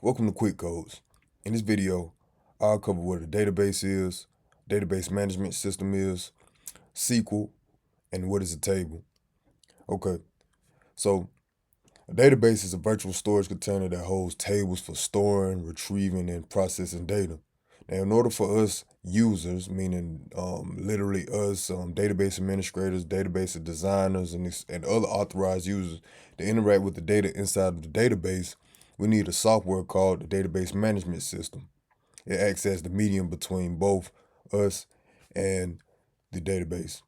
Welcome to QuikCodes. In this video, I'll cover what a database is, database management system is, SQL, and what is a table. Okay, so a database is a virtual storage container that holds tables for storing, retrieving, and processing data. Now, in order for us users, meaning literally us database administrators, database designers, and other authorized users to interact with the data inside of the database, we need a software called the database management system. It acts as the medium between both us and the database.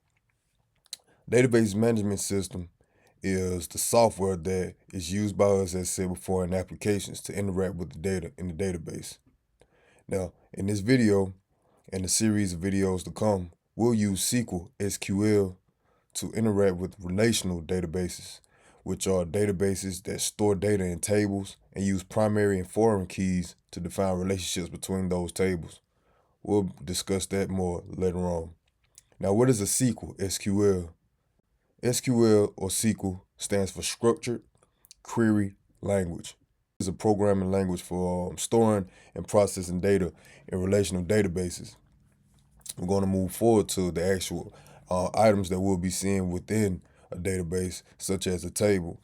Database management system is the software that is used by us, as said before, in applications to interact with the data in the database. Now, in this video and the series of videos to come, we'll use SQL to interact with relational databases, which are databases that store data in tables and use primary and foreign keys to define relationships between those tables. We'll discuss that more later on. Now, what is a SQL? SQL or SQL stands for Structured Query Language. It's a programming language for storing and processing data in relational databases. We're going to move forward to the actual items that we'll be seeing within a database, such as a table.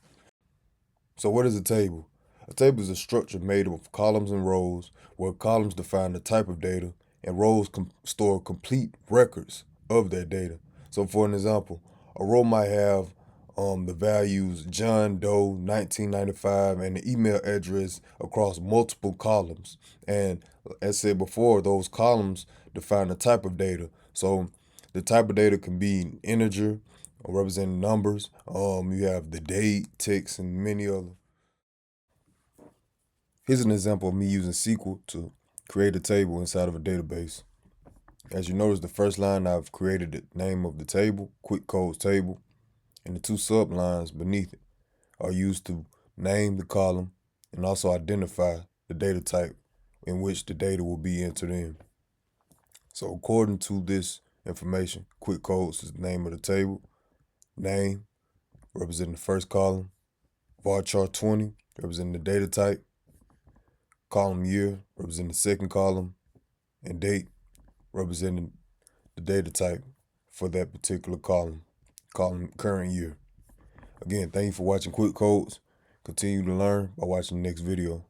So what is a table? A table is a structure made of columns and rows, where columns define the type of data and rows store complete records of that data. So for an example, a row might have the values John Doe 1995 and the email address across multiple columns. And as said before, those columns define the type of data. So the type of data can be integer or representing numbers. You have the date, text, and many other. Here's an example of me using SQL to create a table inside of a database. As you notice, the first line I've created the name of the table, QuikCodes table, and the two sublines beneath it are used to name the column and also identify the data type in which the data will be entered in. So according to this information, QuikCodes is the name of the table, name representing the first column, varchar 20 representing the data type, column year representing the second column, and date representing the data type for that particular column current year. Again, thank you for watching QuikCodes. Continue to learn by watching the next video.